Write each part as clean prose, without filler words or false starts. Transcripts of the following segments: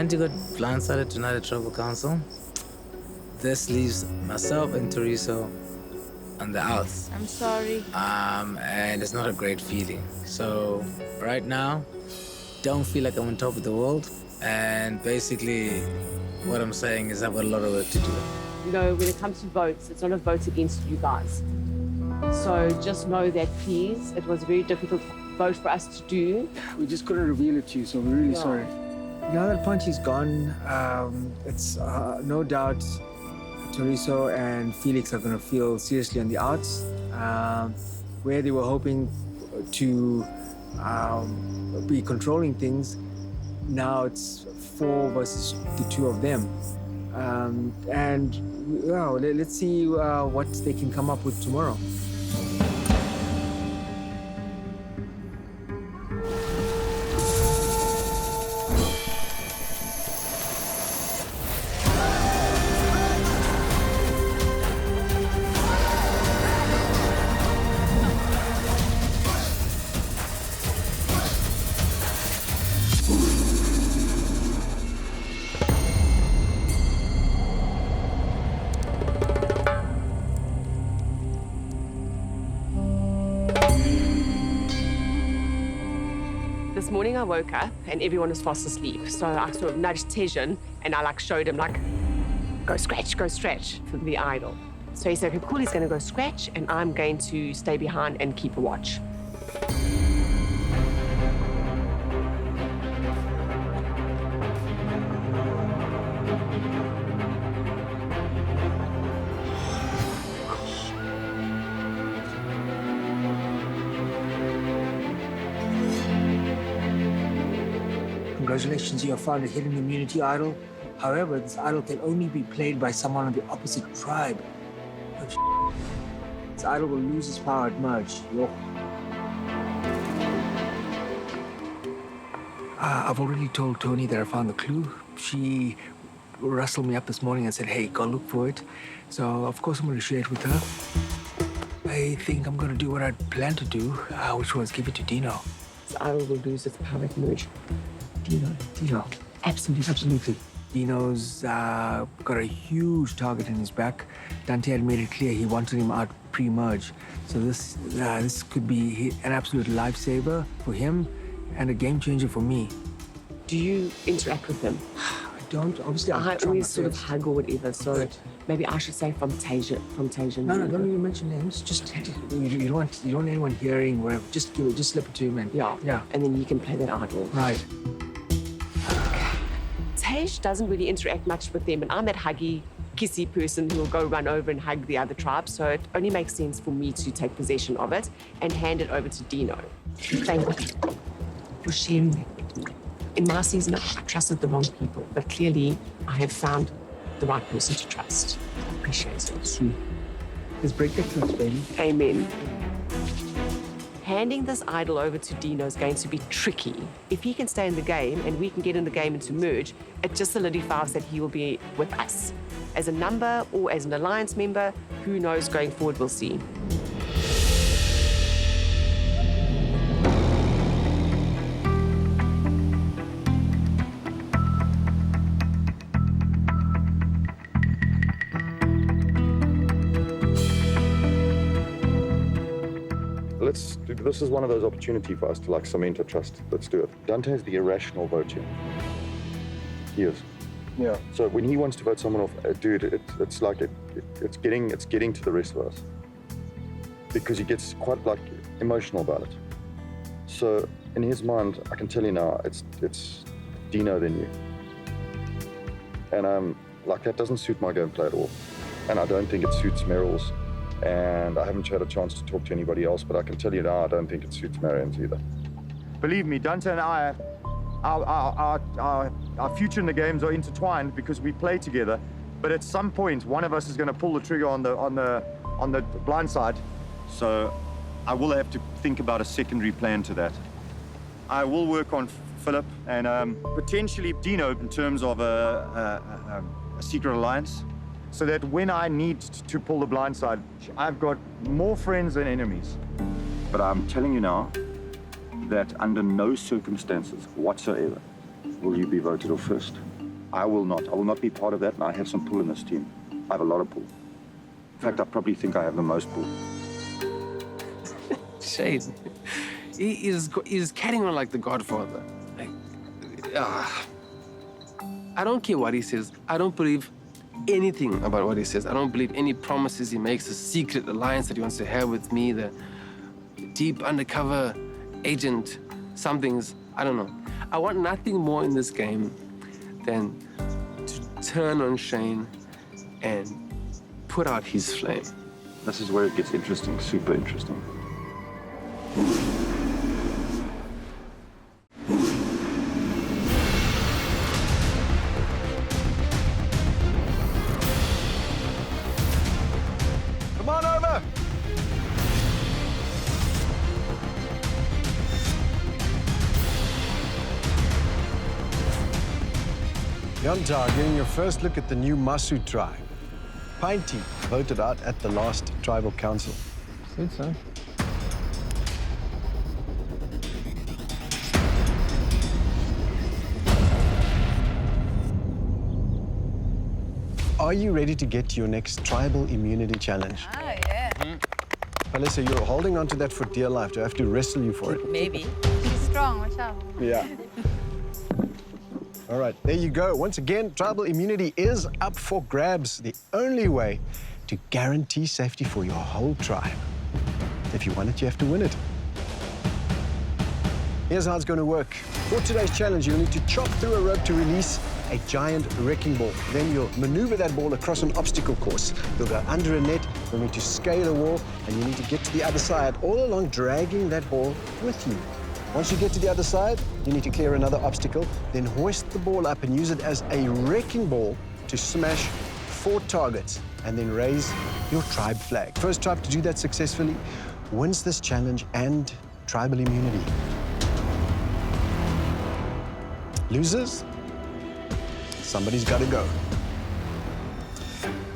Dante got blindsided tonight at Tribal Council. This leaves myself and Teresa on the outs. I'm sorry. And it's not a great feeling. So right now, don't feel like I'm on top of the world. And basically, what I'm saying is I've got a lot of work to do. You know, when it comes to votes, it's not a vote against you guys. So just know that, please, it was a very difficult vote for us to do. We just couldn't reveal it to you, so we're really sorry. Now that Punchy's gone, it's no doubt Teresa and Felix are going to feel seriously on the outs, where they were hoping to be controlling things. Now it's 4 versus the 2 of them. Let's see what they can come up with tomorrow. This morning I woke up and everyone was fast asleep. So I sort of nudged Tejan and I showed him go scratch for the idol. So he said, okay, cool, he's gonna go scratch and I'm going to stay behind and keep a watch. Congratulations, you have found a hidden immunity idol. However, this idol can only be played by someone of the opposite tribe. Oh, this idol will lose its power at merge. I've already told Tony that I found the clue. She rustled me up this morning and said, hey, go look for it. So, of course, I'm going to share it with her. I think I'm going to do what I planned to do, which was give it to Dino. This idol will lose its power at merge. Dino. Absolutely. Dino's got a huge target in his back. Dante had made it clear he wanted him out pre-merge. So this could be an absolute lifesaver for him and a game changer for me. Do you interact with him? I don't. Obviously, I always sort of hug or whatever, so right. Maybe I should say from Tejan. No, don't even mention names. Just you don't want anyone hearing whatever. Just slip it to him and yeah. And then you can play that idol. Right. Tej doesn't really interact much with them, and I'm that huggy, kissy person who will go run over and hug the other tribe, so it only makes sense for me to take possession of it and hand it over to Dino. Thank you for sharing that with me. In my season, I trusted the wrong people, but clearly I have found the right person to trust. I appreciate it. Let's break the truth, baby. Amen. Handing this idol over to Dino is going to be tricky. If he can stay in the game and we can get in the game into merge, it just solidifies that he will be with us. As a number or as an alliance member, who knows, going forward, we'll see. This is one of those opportunities for us to cement a trust. Let's do it. Dante is the irrational vote here. He is. Yeah. So when he wants to vote someone off, dude, it's getting to the rest of us because he gets quite emotional about it. So in his mind, I can tell you now, it's Dino than you, and that doesn't suit my gameplay at all, and I don't think it suits Meryl's. And I haven't had a chance to talk to anybody else, but I can tell you now, I don't think it suits Marianne's either. Believe me, Dante and I, our future in the games are intertwined because we play together. But at some point, one of us is going to pull the trigger on the blind side. So I will have to think about a secondary plan to that. I will work on Philip and potentially Dino in terms of a secret alliance, so that when I need to pull the blind side, I've got more friends than enemies. But I'm telling you now that under no circumstances whatsoever will you be voted off first. I will not be part of that, and I have some pull in this team. I have a lot of pull. In fact, I probably think I have the most pull. Shade. He's carrying on like the Godfather. Like, I don't care what he says. I don't believe anything about what he says. I don't believe any promises he makes, the secret alliance that he wants to have with me, the deep undercover agent, somethings, I don't know. I want nothing more in this game than to turn on Shane and put out his flame. This is where it gets interesting, super interesting. Come on over. Yonta, getting your first look at the new Masu tribe. Pinty voted out at the last tribal council. Sweet, son. Are you ready to get to your next tribal immunity challenge? Oh, yeah. Alyssa, you're holding on to that for dear life. Do I have to wrestle you for it? Maybe. She's strong, watch out. Yeah. All right, there you go. Once again, tribal immunity is up for grabs. The only way to guarantee safety for your whole tribe. If you want it, you have to win it. Here's how it's going to work. For today's challenge, you'll need to chop through a rope to release a giant wrecking ball. Then you'll maneuver that ball across an obstacle course. You'll go under a net, you'll need to scale a wall, and you need to get to the other side, all along dragging that ball with you. Once you get to the other side, you need to clear another obstacle, then hoist the ball up and use it as a wrecking ball to smash 4 targets, and then raise your tribe flag. First tribe to do that successfully wins this challenge and tribal immunity. Losers? Somebody's got to go.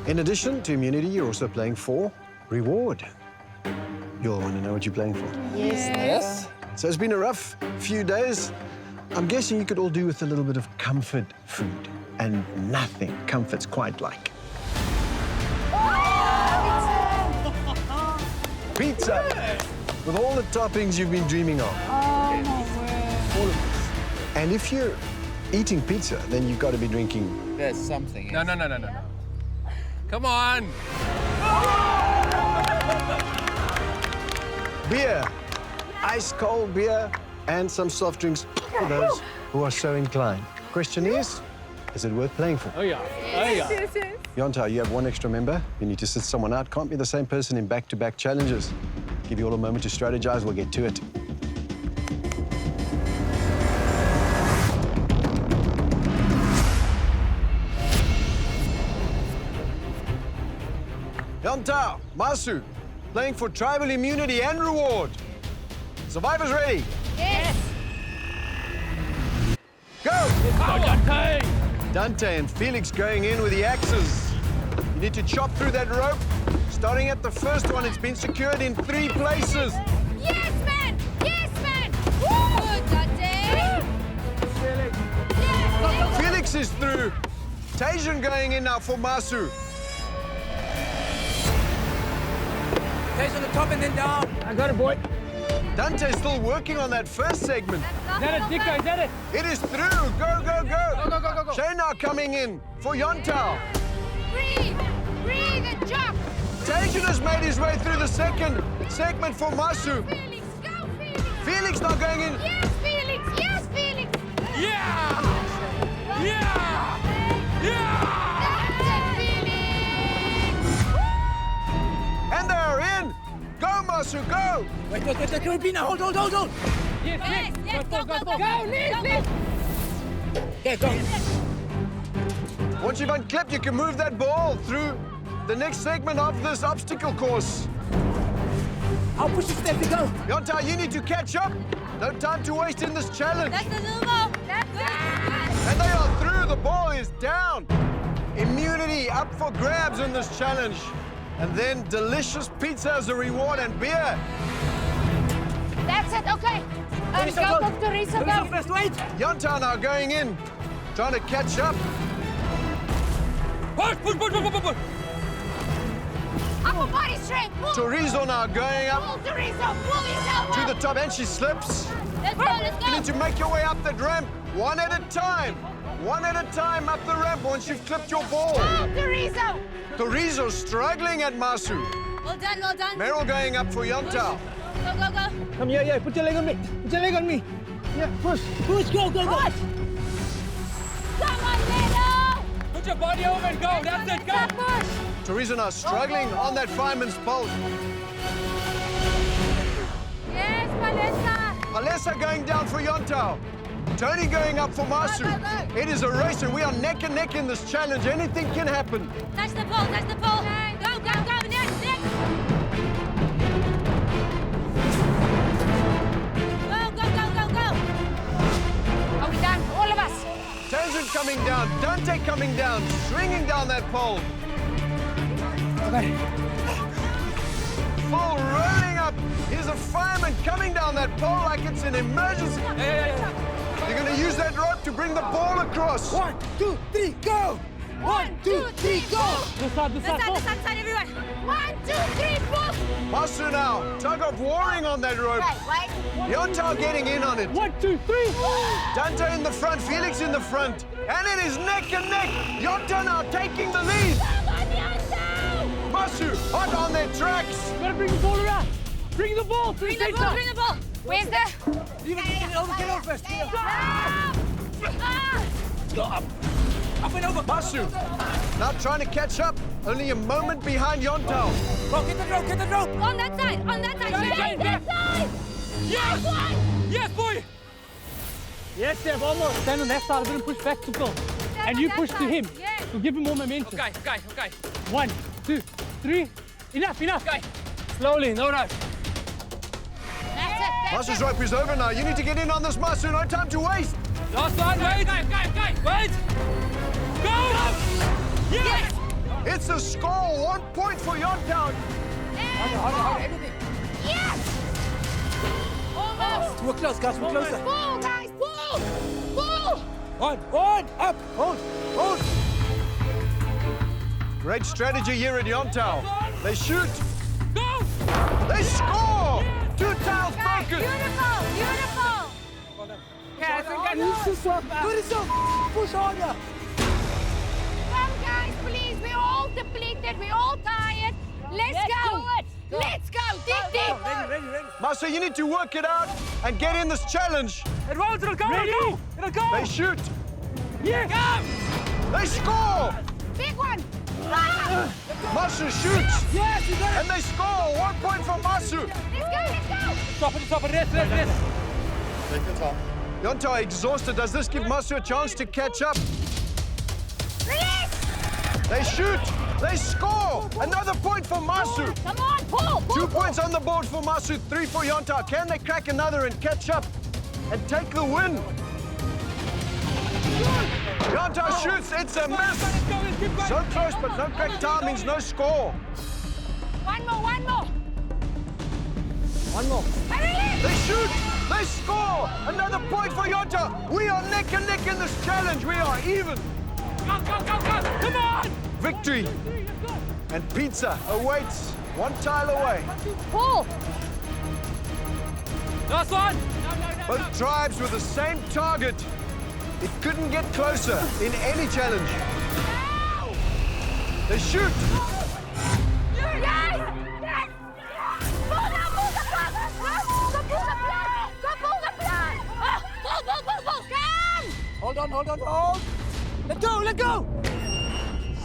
In addition to immunity, you're also playing for reward. You'll want to know what you're playing for. Yes. So it's been a rough few days. I'm guessing you could all do with a little bit of comfort food, and nothing comforts quite like pizza, with all the toppings you've been dreaming of. Oh, my word. All of this. And if you're eating pizza, then you've got to be drinking. There's something. No. Come on. Beer, ice cold beer, and some soft drinks for those who are so inclined. Question is it worth playing for? Oh, yeah. Yes. Yonta, you have one extra member. You need to sit someone out. Can't be the same person in back-to-back challenges. Give you all a moment to strategize. We'll get to it. Yonta, Masu, playing for tribal immunity and reward. Survivors ready? Yes. Go! Dante and Felix going in with the axes. You need to chop through that rope. Starting at the first one, it's been secured in 3 places. Yes, man. Yes, man. Woo! Good, Dante. Yes. Felix is through. Tajan going in now for Masu. Face on the top and then down. I got it, boy. Dante's still working on that first segment. Is that it, Dicko? Is that it? It is through. Go, go, go. Go. Shayna coming in for Yonta. Breathe. Breathe and jump. Tajan has made his way through the second segment for Masu. Felix, go, Felix. Felix now going in. Yes, Felix. Yes, Felix. Yeah! That's it, Felix. And they're in. Go, Masu, go. Wait, can we be now? Hold. Yes, go. Go, Liz. Yeah, go. Once you've unclipped, you can move that ball through the next segment of this obstacle course. I'll push you, Steffi, go. Yonta, you need to catch up. No time to waste in this challenge. That's a little more. That's it. And they are through. The ball is down. Immunity up for grabs in this challenge. And then delicious pizza as a reward and beer. That's it. Okay. Go, Teresa, go. First, wait. Yonta now going in, trying to catch up. Upper body strength. Pull. Chorizo now going up Pull, Chorizo. Pull yourself to up. the top, and she slips. Let's go, let's You need go. to make your way up that ramp, one at a time. One at a time up the ramp once you've clipped your ball. Pull, Chorizo. Chorizo struggling at Masu. Well done, well done. Meryl going up for Yontao. Go, go, go. Come here, yeah. Put your leg on me. Put your leg on me. Yeah, push. Push, go, go, go. Push. Come on, Meadow. Put your body over and go. That's it, go. Push. Chorizo now struggling on that fireman's pole. Yes, Vanessa. Alessa going down for Yontao. Tony going up for Masu. Go, go, go. It is a race and we are neck and neck in this challenge. Anything can happen. Touch the pole, touch the pole. Go, go, go. Next, next. Go, go, go, go, go. Are we done? All of us. Tangent coming down. Dante coming down. Swinging down that pole. Okay. Full rolling up. Here's a fireman coming down that pole like it's an emergency. You're going to use that rope to bring the ball across. 1, 2, 3, go. 1, 2, 3, go. This side, everyone. 1, 2, 3, pull. Masu now. Tug of warring on that rope. Right. Yontao getting in on it. 1, 2, 3. Dante in the front. Felix in the front. And it is neck and neck. Yontao now taking the lead. Come on, Yontao. Masu hot on their tracks. Gotta bring the ball around. Bring the ball. Bring the ball, bring the ball. Where's the... Get over first. Go up. Up and over. Masu now trying to catch up. Only a moment behind Yontao. Go, get the rope, get the rope. On that side, Shane, that side. Yes! One. Yes, boy! Yes, Steph, almost. Stand on that side. I'm going to push back to Phil. And you on push that to side. him. Yeah. To give him more momentum. Okay. 1, 2, 3. Enough. Okay. Slowly, no rush. That's it. Masu's rope is over now. You need to get in on this, Masu. No time to waste. Last one, wait. Wait. Go! Yes! It's a score. 1 point for Yontao. Yes. Almost. We're close, guys. We're closer. Pull, guys, pull. Pull. On, up. Hold. Great strategy here at Yontao. They shoot. Go! They score. 2 tiles Guys, broken. beautiful. Push harder. Come, guys, please. We're all depleted. We're all tired. Let's go. Let's go. Deep. Ready. Masu, you need to work it out and get in this challenge. It'll go! They shoot. Yes. They score. Big one. Masu shoots. Yes, you got it. And they score. 1 point for Masu. Let's go. Stop it, rest. Take your time. Yontao exhausted. Does this give Masu a chance to catch up? Release. They shoot. They score. Another point for Masu. Come on, pull. 2 points on the board for Masu, 3 for Yontao. Can they crack another and catch up and take the win? Yontao shoots. It's a miss. So close, but no crack timings, no score. One more. Hurry. They shoot. They score. Another point for Yontao. We are neck and neck in this challenge. We are even. Go! Come on! Victory and pizza awaits 1 tile away. Pull. Last one! Both tribes with the same target. It couldn't get closer in any challenge. They shoot. Yes. Pull now, pull the plug. Go pull the plug. Pull. Come. Hold on. Let go.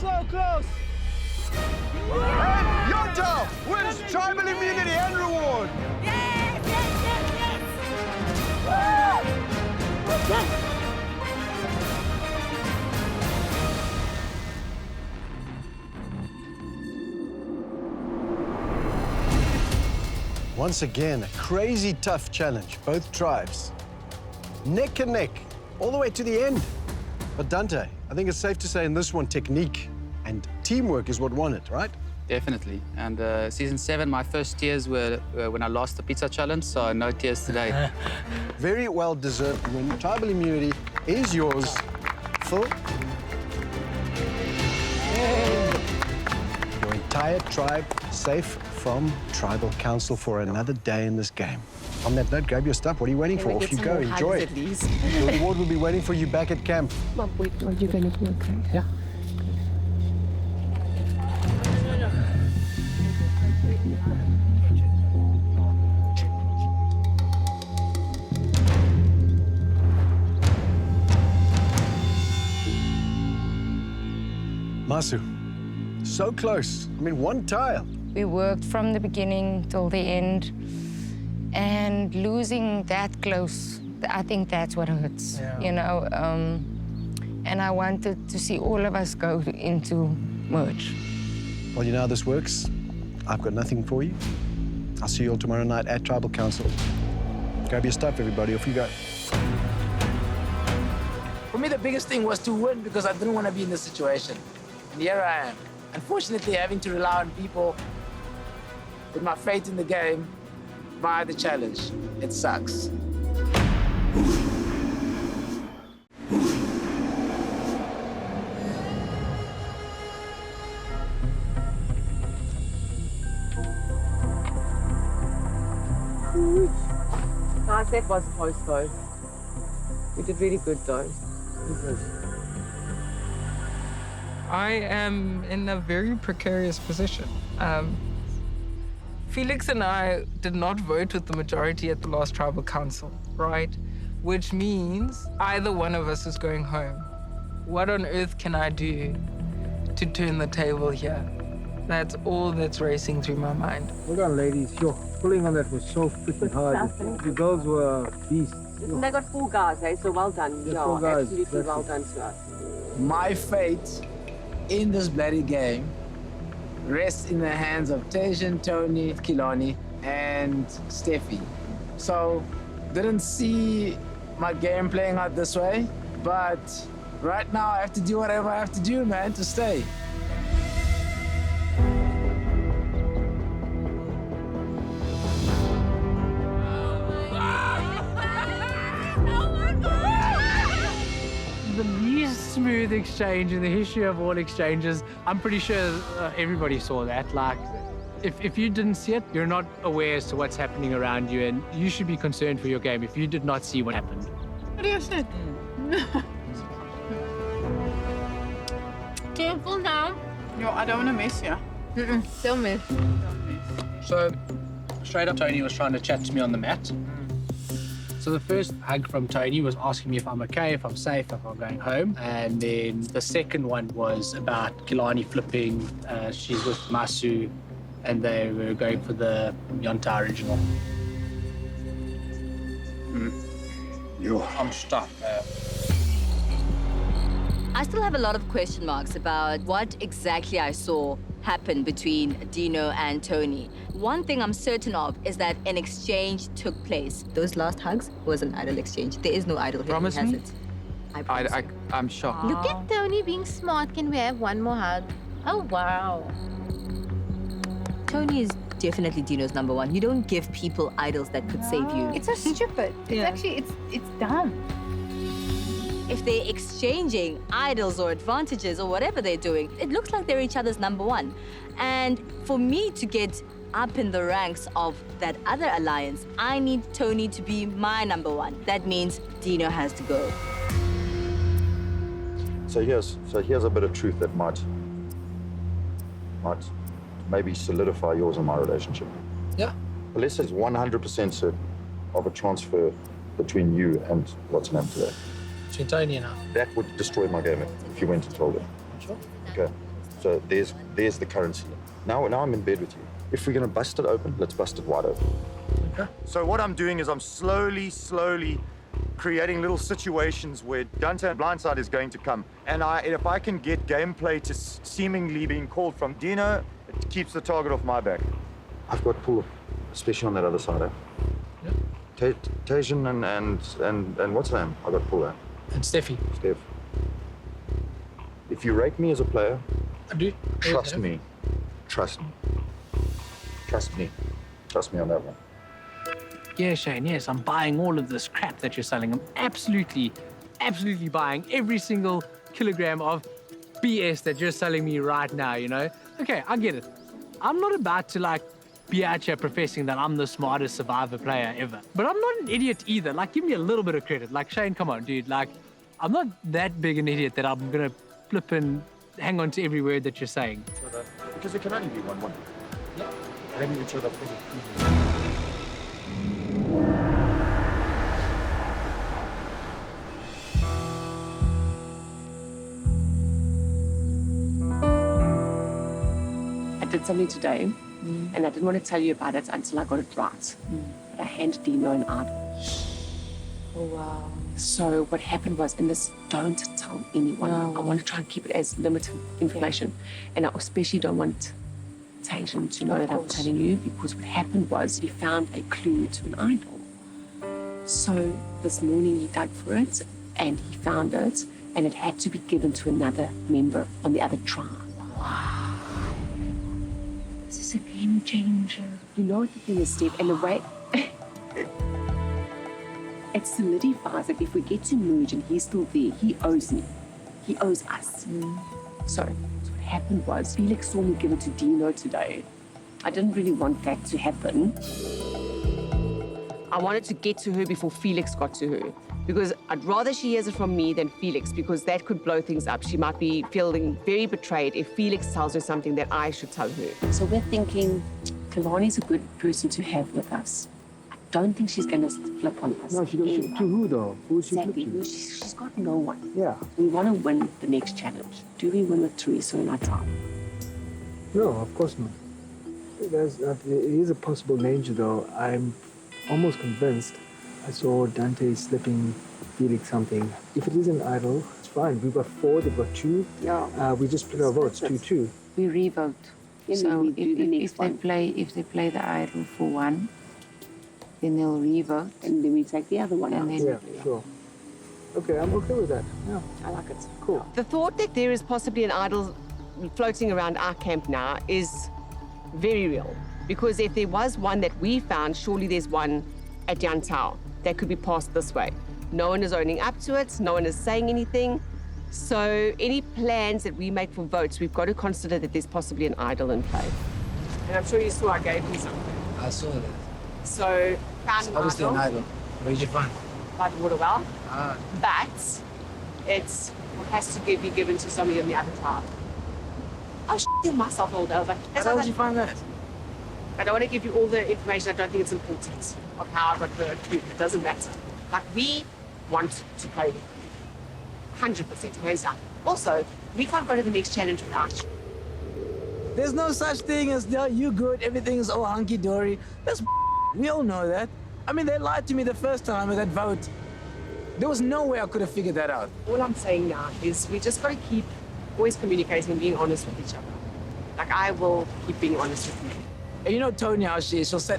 So close. And Yontao wins tribal immunity and reward. Yes. Once again, a crazy tough challenge. Both tribes neck and neck all the way to the end. But Dante, I think it's safe to say in this one, technique and teamwork is what won it, right? Definitely. And season 7, my first tears were when I lost the pizza challenge, so no tears today. Very well deserved win. Tribal immunity is yours. Phil? entire tribe safe from tribal council for another day in this game. On that note, grab your stuff. What are you waiting for? Off you go. Enjoy it. At least. Your reward will be waiting for you back at camp. Mom, wait, are you going to be okay? Yeah. Masu, so close. I mean, one tile. We worked from the beginning till the end, and losing that close, I think that's what hurts, you know. And I wanted to see all of us go into merge. Well, you know how this works. I've got nothing for you. I'll see you all tomorrow night at Tribal Council. Grab your stuff, everybody. Off you go. For me, the biggest thing was to win because I didn't want to be in this situation. And here I am. Unfortunately, having to rely on people with my faith in the game via the challenge. It sucks. Guys, that was close though. We did really good though. I am in a very precarious position. Felix and I did not vote with the majority at the last tribal council, right? Which means either one of us is going home. What on earth can I do to turn the table here? That's all that's racing through my mind. Hold on, ladies. Yo, pulling on that was so freaking hard. You girls were beasts. They got 4 guys, eh? So well done. Yeah, Yeah, 4 guys. absolutely That's well it. done to us. My fate in this bloody game rests in the hands of Tajan, Tony, Kilani, and Steffi. So, didn't see my game playing out this way, but right now I have to do whatever I have to do, man, to stay. The least smooth exchange in the history of all exchanges. I'm pretty sure everybody saw that. Like, if you didn't see it, you're not aware as to what's happening around you, and you should be concerned for your game if you did not see what happened. What do you say? Careful now. Yo, I don't want to miss you. Don't miss. So, straight up, Tony was trying to chat to me on the mat. So the first hug from Tony was asking me if I'm okay, if I'm safe, if I'm going home. And then the second one was about Kilani flipping. She's with Masu, and they were going for the Yonta original. I'm stuck. I still have a lot of question marks about what exactly I saw happen between Dino and Tony. One thing I'm certain of is that an exchange took place. Those last hugs was an idle exchange. There is no idle here. Promise me? I promise you. I'm shocked. Look at Tony being smart. Can we have one more hug? Oh, wow. Tony is definitely Dino's number one. You don't give people idols that could save you. It's so stupid. It's actually, it's dumb. If they're exchanging idols or advantages or whatever they're doing, it looks like they're each other's number one. And for me to get up in the ranks of that other alliance, I need Tony to be my number one. That means Dino has to go. So here's a bit of truth that might maybe solidify yours and my relationship. Yeah. Alessa is 100% certain of a transfer between you and what's her name today. Between Tony and I. That would destroy my game if you went and told her. Sure. Okay. So there's the currency. Now I'm in bed with you. If we're gonna bust it open, let's bust it wide open. Okay. So what I'm doing is I'm slowly creating little situations where Dante and Blindside is going to come. And if I can get gameplay to seemingly being called from Dino, it keeps the target off my back. I've got pull, especially on that other side. Yeah. Tajan and what's her name? I got pull there. And Steffi. Steph. If you rate me as a player, I do. trust me. Trust me. Trust me. Trust me on that one. Yeah, Shane, yes, I'm buying all of this crap that you're selling. I'm absolutely buying every single kilogram of BS that you're selling me right now, you know? Okay, I get it. I'm not about to like be out here professing that I'm the smartest Survivor player ever. But I'm not an idiot either. Like, give me a little bit of credit. Like, Shane, come on, dude. Like, I'm not that big an idiot that I'm gonna flip and hang on to every word that you're saying. Because it can only be 1-1. Yeah. Let me show that for I did something today, and I didn't want to tell you about it until I got it right. But I handed Dino an idol. Oh, wow. So what happened was, and this, don't tell anyone. I want to try and keep it as limited information. And I especially don't want Tajan to know that I'm telling you, because what happened was he found a clue to an idol. So this morning he dug for it, and he found it, and it had to be given to another member on the other tribe. Wow. This is a game changer. You know what the thing is, Steve, and the way... It solidifies that if we get to merge and he's still there, he owes me. He owes us. So what happened was, Felix saw me give it to Dino today. I didn't really want that to happen. I wanted to get to her before Felix got to her, because I'd rather she hears it from me than Felix, because that could blow things up. She might be feeling very betrayed if Felix tells her something that I should tell her. So we're thinking Kalani's a good person to have with us. I don't think she's going to flip on us. No, she doesn't. To who, though? Who is she Exactly. flipping? She's got no one. Yeah. We want to win the next challenge. Do we win with Teresa in our time? No, of course not. There is a possible danger, though. I'm almost convinced I saw Dante slipping Felix something. If it is an idol, it's fine. We've got 4, they've got 2. Yeah. We just split our votes, 2-2. We revote. Yeah, So we do the next one. if they play the idol for one, then they'll revote. And then we take the other one And out. then- Yeah, sure. Okay, I'm okay with that. Yeah. I like it. Cool. The thought that there is possibly an idol floating around our camp now is very real. Because if there was one that we found, surely there's one at Yantao that could be passed this way. No one is owning up to it. No one is saying anything. So any plans that we make for votes, we've got to consider that there's possibly an idol in play. And I'm sure you saw I gave you something. I saw that. So found an Obviously an idol idol. Where did you find? by the water well. Ah. But it has to be given to somebody on the other tribe. I shit myself all over. How did you find that? I don't want to give you all the information. I don't think it's important of how I got the clue. It doesn't matter. Like, we want to play 100%, hands down. Also, we can't go to the next challenge without you. There's no such thing as you good, everything is all hunky-dory. That's we all know that. I mean, they lied to me the first time with that vote. There was no way I could have figured that out. All I'm saying now is we just got to keep always communicating and being honest with each other. Like, I will keep being honest with you. And you know Tony, how she is. She'll say,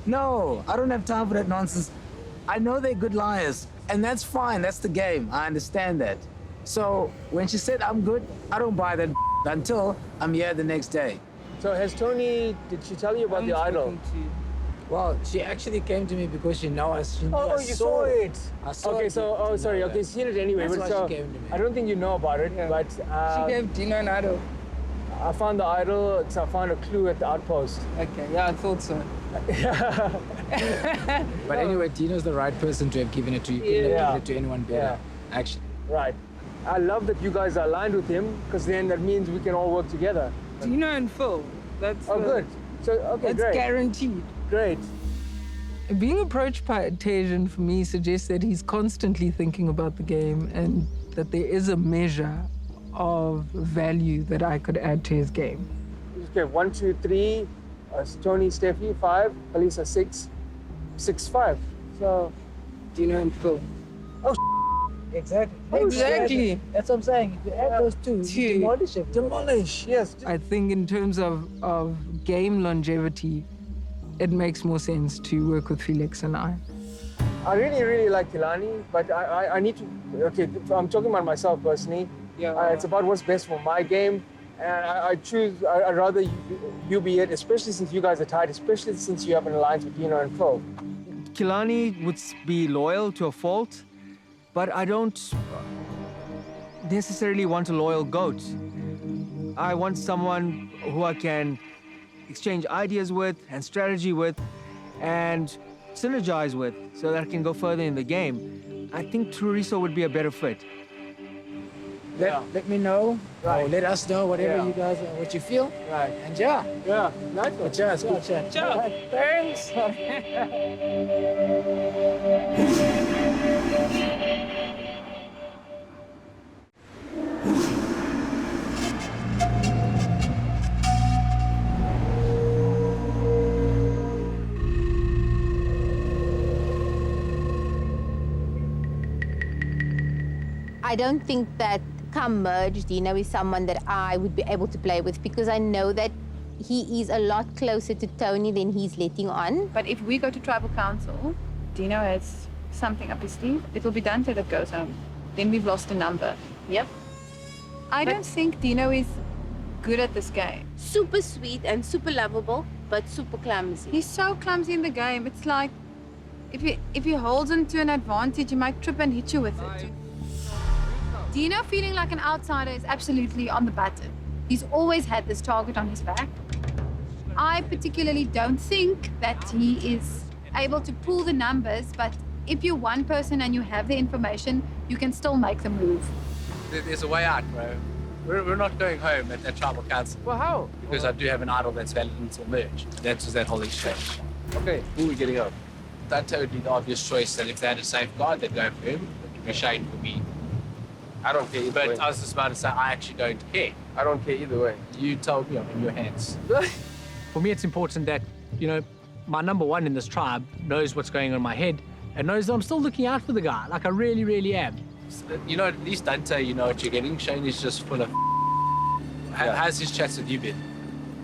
no, I don't have time for that nonsense. I know they're good liars, and that's fine. That's the game. I understand that. So when she said I'm good, I don't buy that until I'm here the next day. So has Tony, did she tell you about the idol? Well, she actually came to me because she knows. Oh, you saw it. I saw okay, it. so, sorry, okay, seen it anyway. That's but why so, she came to me. I don't think you know about it, but She gave Dino an idol. I found the idol, so I found a clue at the outpost. Okay, yeah, I thought so. But anyway, Tino's the right person to have given it to. You couldn't have given it to anyone better, actually. Right. I love that you guys are aligned with him, because then that means we can all work together. Dino and Phil. That's good. So, okay, that's great. guaranteed. Great. Being approached by Tajan for me suggests that he's constantly thinking about the game and that there is a measure of value that I could add to his game. Okay, 1, 2, 3, Tony, Steffi, 5, Alisa, 6, 6, 5. So, Dino and Phil. Exactly. Exactly. That's what I'm saying. If you add those two, you demolish it. Demolish, yes. I think in terms of game longevity, it makes more sense to work with Felix and I. I really, really like Kilani, but I need to, okay, I'm talking about myself personally. Yeah. It's about what's best for my game. And I'd rather you be it, especially since you guys are tied, especially since you have an alliance with Dino and Phil. Kilani would be loyal to a fault, but I don't necessarily want a loyal goat. I want someone who I can exchange ideas with and strategy with and synergize with so that I can go further in the game. I think Teresa would be a better fit. Let me know, or let us know, whatever you guys, what you feel. Right. And yeah. Yeah, nice one. Cheers, good chat. Thanks. I don't think that come merge, Dino is someone that I would be able to play with because I know that he is a lot closer to Tony than he's letting on. But if we go to tribal council, Dino has something up his sleeve. It'll be done till it goes home. Then we've lost a number. Yep. I don't think Dino is good at this game. Super sweet and super lovable, but super clumsy. He's so clumsy in the game. It's like if he holds on to an advantage, he might trip and hit you with it. Dino feeling like an outsider is absolutely on the button. He's always had this target on his back. I particularly don't think that he is able to pull the numbers, but if you're one person and you have the information, you can still make the move. There's a way out, bro. We're not going home at that tribal council. Well, how? Because I do have an idol that's valid until merge. That's just that whole exchange. Okay, who are we getting up? That told me the obvious choice that if they had a safeguard, they'd go for him. It would be shame for me. I don't care either But way. I was just about to say, I actually don't care. I don't care either way. You told me I'm in your hands. For me, it's important that, my number one in this tribe knows what's going on in my head and knows that I'm still looking out for the guy. Like, I really, really am. At least Dante, you know what you're getting. Shane is just full of How's his chats with you been?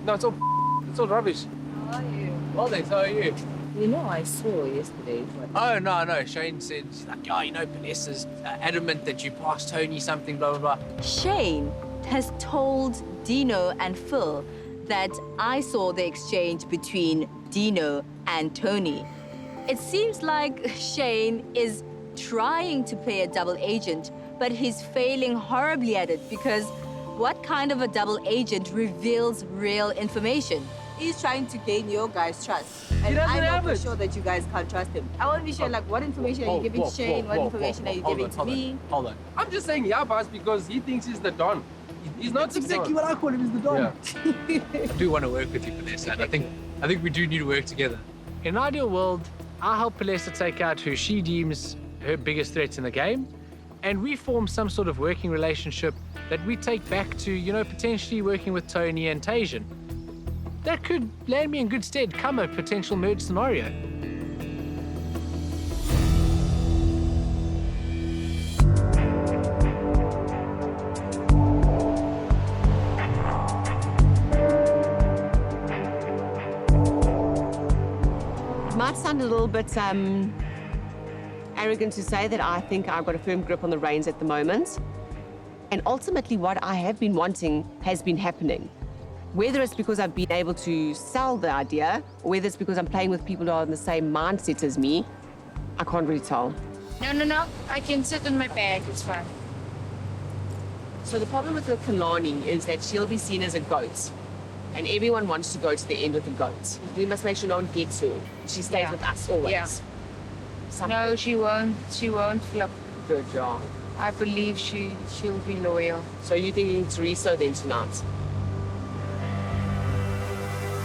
No, it's all rubbish. How are you? Well, thanks. How are you? I saw yesterday. Oh, no. Shane said, Vanessa's adamant that you passed Tony something, blah, blah, blah. Shane has told Dino and Phil that I saw the exchange between Dino and Tony. It seems like Shane is trying to play a double agent, but he's failing horribly at it because what kind of a double agent reveals real information? He's trying to gain your guys' trust. And I know for sure that you guys can't trust him. I want to be sure, what information are you giving Shane? What information are you giving to me? Hold on. I'm just saying Yabas because he thinks he's the Don. He's not That's exactly what I call him, is the Don. Yeah. I do want to work with you, Vanessa, and I think we do need to work together. In an ideal world, I'll help Vanessa take out who she deems her biggest threats in the game, and we form some sort of working relationship that we take back to, potentially working with Tony and Tajan. That could land me in good stead come a potential merge scenario. It might sound a little bit arrogant to say that I think I've got a firm grip on the reins at the moment. And ultimately, what I have been wanting has been happening. Whether it's because I've been able to sell the idea, or whether it's because I'm playing with people who are in the same mindset as me, I can't really tell. No. I can sit on my bag. It's fine. So the problem with the Kalani is that she'll be seen as a goat. And everyone wants to go to the end with the goat. We must make sure no one gets her. She stays with us always. Yeah. No, she won't. She won't flip. Good job. I believe she'll be loyal. So you're thinking Teresa then tonight?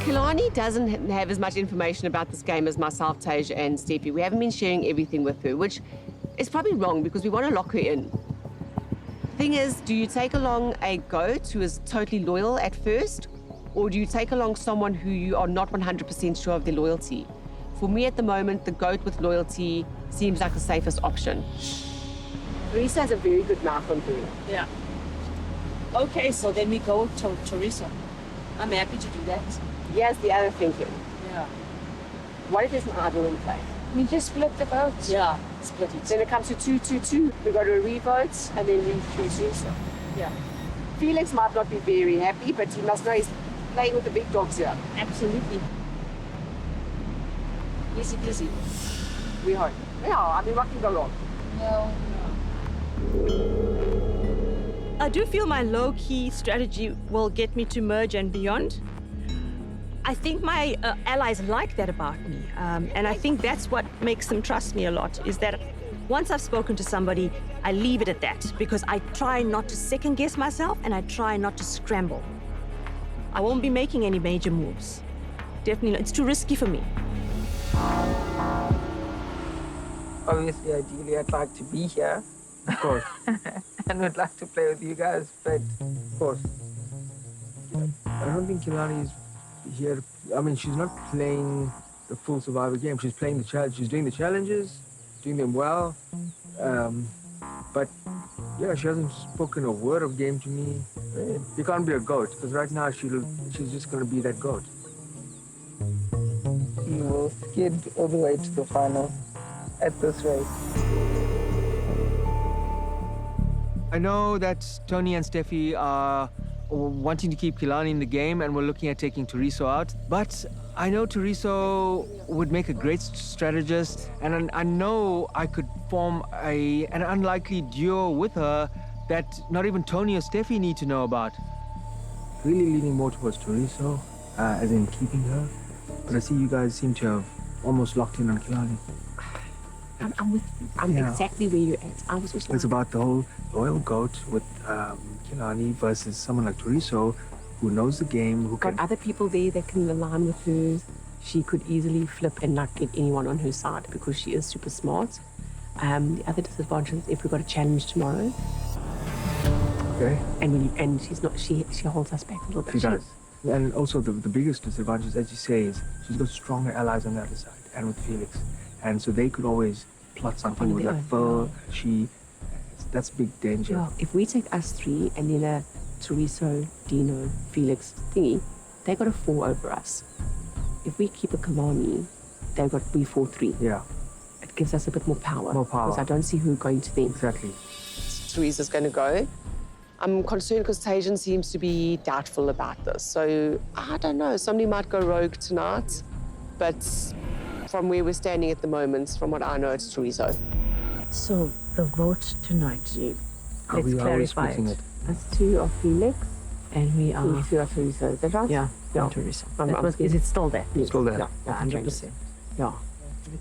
Kalani doesn't have as much information about this game as myself, Tasia, and Steffi. We haven't been sharing everything with her, which is probably wrong because we want to lock her in. Thing is, do you take along a goat who is totally loyal at first, or do you take along someone who you are not 100% sure of their loyalty? For me at the moment, the goat with loyalty seems like the safest option. Teresa has a very good mouth on her. Yeah. Okay, so then we go to Teresa. I'm happy to do that. Here's the other thinking. Yeah. What if there's an idol in play? We just split the votes. Yeah, split it. Then it comes to 2-2-2. We go to a revote and then we choose Teresa. Yeah. Felix might not be very happy, but he must know he's playing with the big dogs here. Absolutely. Easy peasy. We hope. Yeah, what can go wrong? No. I do feel my low-key strategy will get me to merge and beyond. I think my allies like that about me. And I think that's what makes them trust me a lot, is that once I've spoken to somebody, I leave it at that because I try not to second guess myself and I try not to scramble. I won't be making any major moves. Definitely, it's too risky for me. Obviously, ideally, I'd like to be here. Of course. And would like to play with you guys, but Of course. I don't think Kilani is here. I mean, she's not playing the full survivor game. She's playing the challenge. She's doing the challenges, doing them well. But yeah, she hasn't spoken a word of game to me. You can't be a goat because right now she's just going to be that goat. you will skid all the way to the final at this rate. I know that Tony and Steffi are wanting to keep Kilani in the game and we're looking at taking Teriso out. But I know Teriso would make a great strategist, and I know I could form an unlikely duo with her that not even Tony or Steffi need to know about. Really leaning more towards Teriso, as in keeping her. But I see you guys seem to have almost locked in on Kilani. I'm with you. I'm exactly where you're at. I was also. It's about the whole loyal goat with Kilani versus someone like Teriso, who knows the game, who got other people there that can align with her. She could easily flip and not get anyone on her side because she is super smart. The other disadvantage is if we've got a challenge tomorrow. Okay. And she's not. She holds us back a little bit. She does. And also the biggest disadvantage, as you say, is she's got stronger allies on the other side, and with Felix. And so they could always plot something with like Phil, that's big danger. Yeah, if we take us three and then Teriso, Dino, Felix thingy, they got a 4 over us. If we keep a Kalani, they've got we 4-3. Yeah. It gives us a bit more power. More power. Because I don't see who going to them. Exactly. Teresa's going to go. I'm concerned because Tajan seems to be doubtful about this. So I don't know. Somebody might go rogue tonight, but from where we're standing at the moment, from what I know, it's Teriso. So the vote tonight, let's clarify it. That's 2 of Felix, and we are 2 of Teriso. Is that right? Yeah, Teriso. Is it still there? It's still there. Yeah, 100%. Yeah.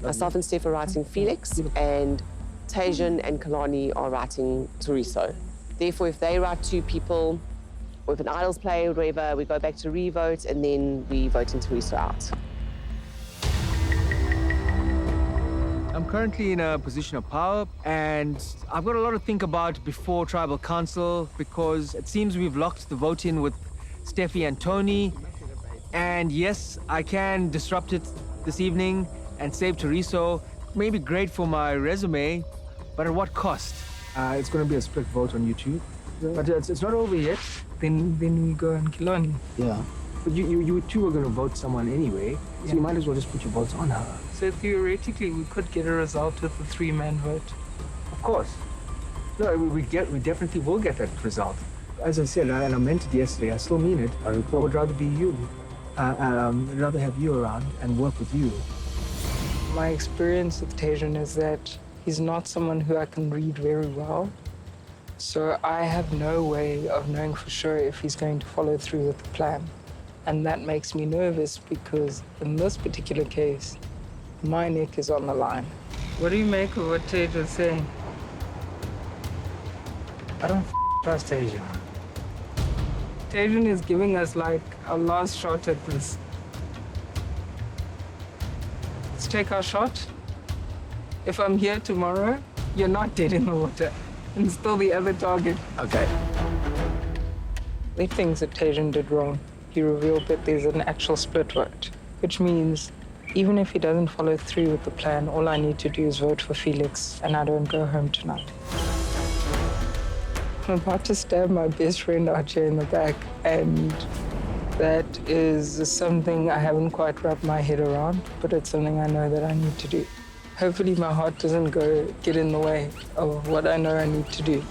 Myself and Steph are writing Felix, and Tajan and Kalani are writing Teriso. Therefore, if they write 2 people, or if an idols play or whatever, we go back to re-vote, and then we vote in Teriso out. I'm currently in a position of power, and I've got a lot to think about before Tribal Council, because it seems we've locked the vote in with Steffi and Tony. And yes, I can disrupt it this evening and save Teriso. Maybe great for my resume, but at what cost? It's going to be a split vote on YouTube, but it's not over yet. Then we go on Kilani. Yeah. But you two are going to vote someone anyway, so you might as well just put your votes on her. So theoretically, we could get a result with the 3-man vote. Of course. No, we definitely will get that result. As I said, and I meant it yesterday, I still mean it. I would rather be you. I'd rather have you around and work with you. My experience with Tajan is that he's not someone who I can read very well. So I have no way of knowing for sure if he's going to follow through with the plan. And that makes me nervous because in this particular case, my neck is on the line. What do you make of what Tajan's saying? I don't trust Tajan. Tajan is giving us like our last shot at this. Let's take our shot. If I'm here tomorrow, you're not dead in the water. And still the other target. Okay. The things that Tajan did wrong. He revealed that there's an actual split vote, which means even if he doesn't follow through with the plan, all I need to do is vote for Felix and I don't go home tonight. I'm about to stab my best friend out here in the back, and that is something I haven't quite wrapped my head around, but it's something I know that I need to do. Hopefully my heart doesn't get in the way of what I know I need to do.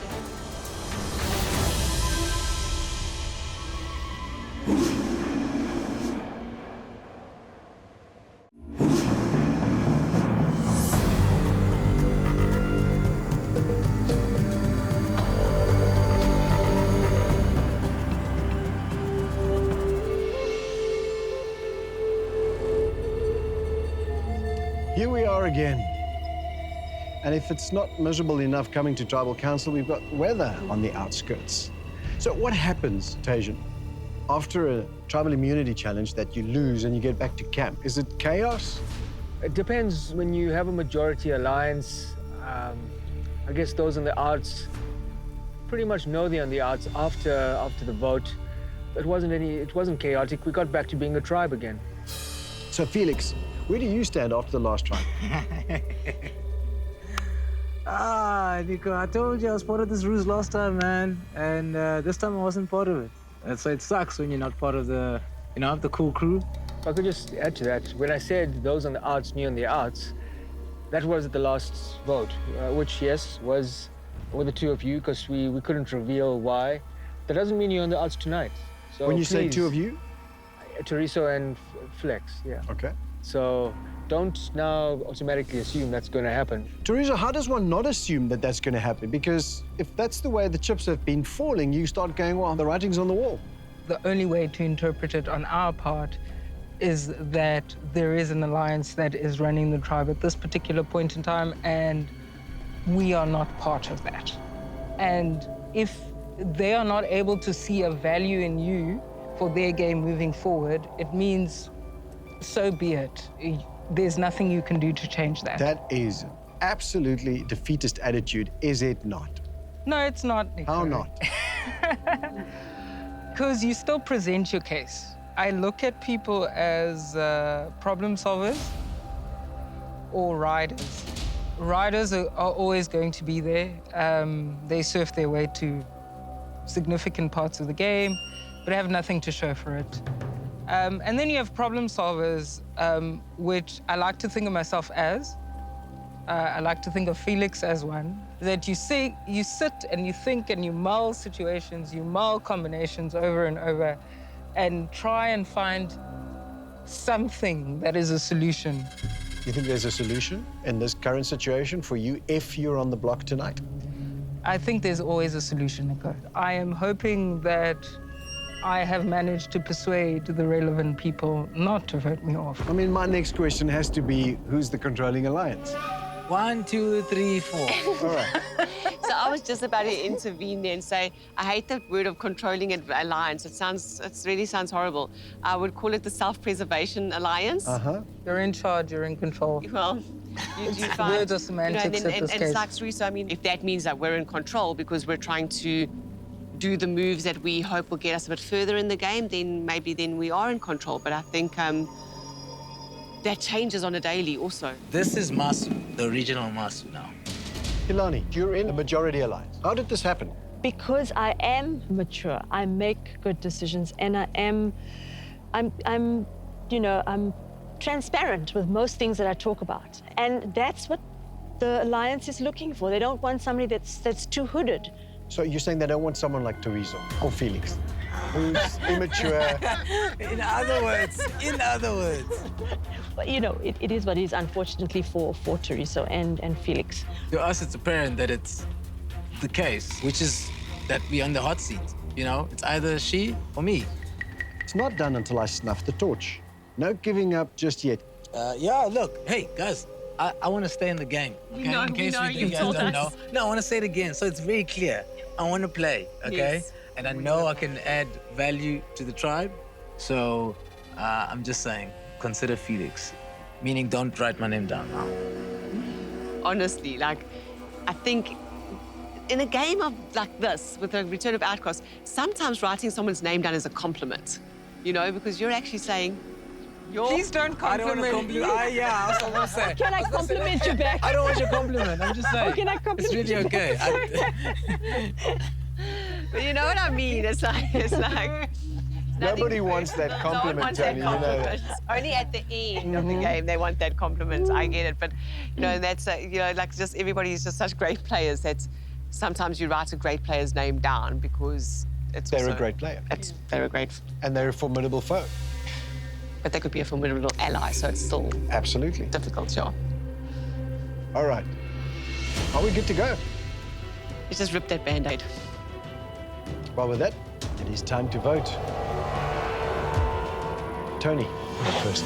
Here we are again. And if it's not miserable enough coming to Tribal Council, we've got weather on the outskirts. So what happens, Tajan, after a tribal immunity challenge that you lose and you get back to camp? Is it chaos? It depends. When you have a majority alliance, I guess those on the outs pretty much know they're on the outs after the vote. It wasn't chaotic. We got back to being a tribe again. So Felix, where do you stand after the last tribe? Nico, I told you I was part of this ruse last time, man. And this time I wasn't part of it. And so it sucks when you're not part of the, the cool crew. If I could just add to that, when I said those on the outs knew on the outs, that was at the last vote, which, yes, was with the two of you, because we couldn't reveal why. That doesn't mean you're on the outs tonight. So When you please, say two of you? Teriso and Flex, yeah. Okay. So don't now automatically assume that's going to happen. Teresa, how does one not assume that that's going to happen? Because if that's the way the chips have been falling, you start going, well, the writing's on the wall. The only way to interpret it on our part is that there is an alliance that is running the tribe at this particular point in time, and we are not part of that. And if they are not able to see a value in you for their game moving forward, it means so be it. There's nothing you can do to change that. That is absolutely defeatist attitude, is it not? No, it's not, Nico. How not? Because you still present your case. I look at people as problem solvers or riders. Riders are always going to be there. They surf their way to significant parts of the game, but have nothing to show for it. And then you have problem solvers, which I like to think of myself as. I like to think of Felix as one. That you sit and you think and you mull situations, you mull combinations over and over, and try and find something that is a solution. You think there's a solution in this current situation for you if you're on the block tonight? I think there's always a solution, Nico. I am hoping that I have managed to persuade the relevant people not to vote me off. I mean, my next question has to be, who's the controlling alliance? 1, 2, 3, 4. All right. So I was just about to intervene there and say, I hate that word of controlling alliance. It really sounds horrible. I would call it the self-preservation alliance. Uh-huh. You're in charge, you're in control. Well, you find... Words are semantics and in this case. it's like Teresa, I mean, if that means that we're in control because we're trying to do the moves that we hope will get us a bit further in the game, then maybe we are in control. But I think that changes on a daily also. This is Masu, the original Masu now. Ilani, you're in a majority alliance. How did this happen? Because I am mature, I make good decisions, and I'm transparent with most things that I talk about. And that's what the alliance is looking for. They don't want somebody that's too hooded. So you're saying they don't want someone like Teresa or Felix, who's immature? In other words. But, it is what it is, unfortunately, for Teresa and Felix. To us, it's apparent that it's the case, which is that we're on the hot seat. It's either she or me. It's not done until I snuff the torch. No giving up just yet. Yeah, look, hey, guys, I want to stay in the game, okay? In case you guys don't know. No, I want to say it again, so it's very clear. I want to play, okay? Yes. And I know I can add value to the tribe, so I'm just saying, consider Felix. Meaning, don't write my name down now. Honestly, I think in a game of like this, with the Return of Outcast, sometimes writing someone's name down is a compliment, because you're actually saying, Please don't compliment me. Yeah, I was going to say. Can I compliment you back? I don't want your compliment. I'm just saying. Can I compliment it's really you okay. But you know what I mean? It's like Nobody wants that compliment, Tony. That. Only at the end of the game they want that compliment. I get it, but that's just everybody's just such great players that sometimes you write a great player's name down because they're a great player. They're a great, and they're a formidable foe. But they could be a formidable ally, so it's still absolutely difficult, sure. All right, are we good to go? Let's just rip that Band-Aid. Well, with that, it is time to vote. Tony, first.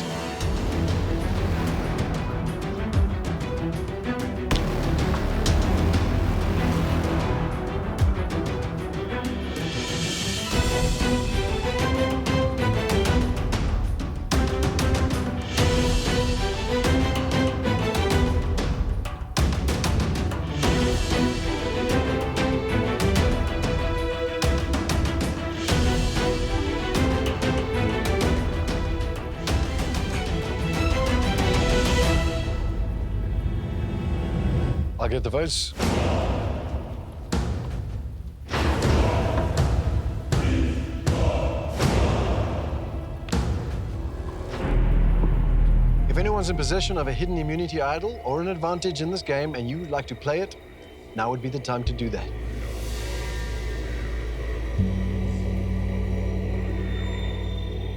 I'll get the votes. If anyone's in possession of a hidden immunity idol or an advantage in this game and you would like to play it, now would be the time to do that.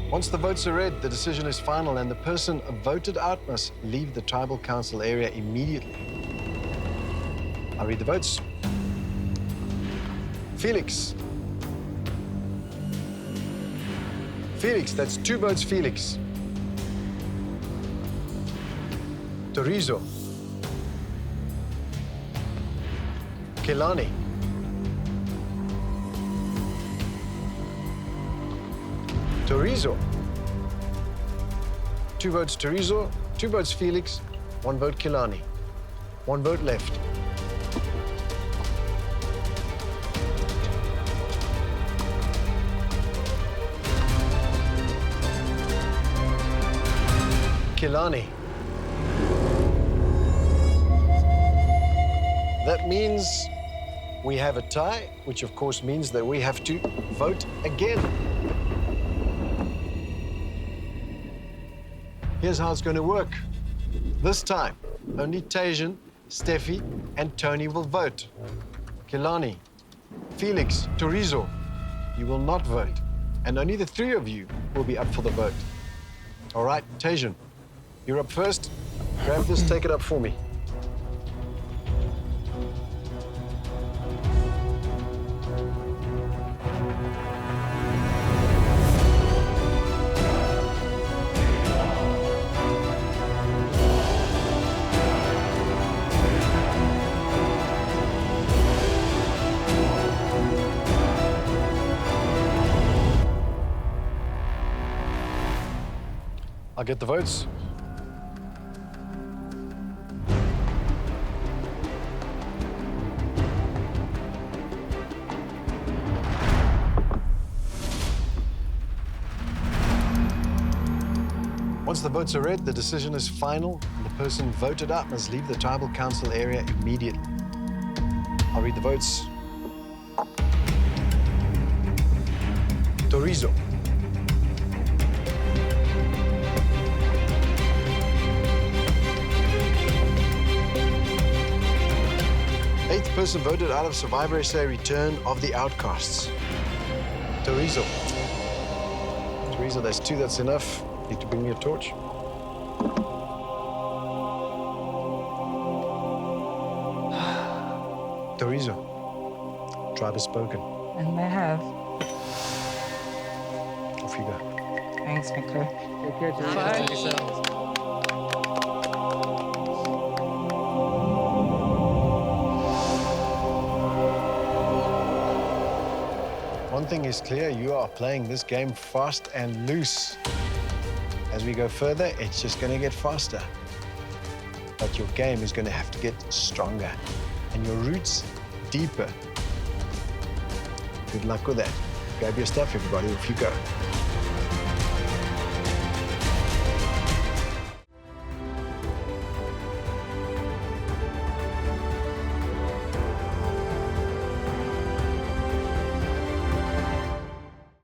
Once the votes are read, the decision is final and the person voted out must leave the tribal council area immediately. I'll read the votes. Felix. Felix, that's 2 votes, Felix. Torizo. Kelani. Torizo. 2 votes Torizo, 2 votes Felix, 1 vote Kelani. 1 vote left. Kelani. That means we have a tie, which of course means that we have to vote again. Here's how it's going to work. This time, only Tajan, Steffi, and Tony will vote. Kelani, Felix, Torizo, you will not vote. And only the 3 of you will be up for the vote. All right, Tajan, you're up first. Grab this, take it up for me. I'll get the votes. Once the votes are read, the decision is final, and the person voted out must leave the tribal council area immediately. I'll read the votes. Torizo. Eighth person voted out of Survivor SA Return of the Outcasts. Torizo. Torizo, that's 2, that's enough. Need to bring me a torch. Torizo, tribe has spoken. And they have. Off you go. Thanks, Nico. Take care, Torizo. One thing is clear, you are playing this game fast and loose. As we go further, it's just going to get faster. But your game is going to have to get stronger and your roots deeper. Good luck with that. Grab your stuff, everybody, off you go.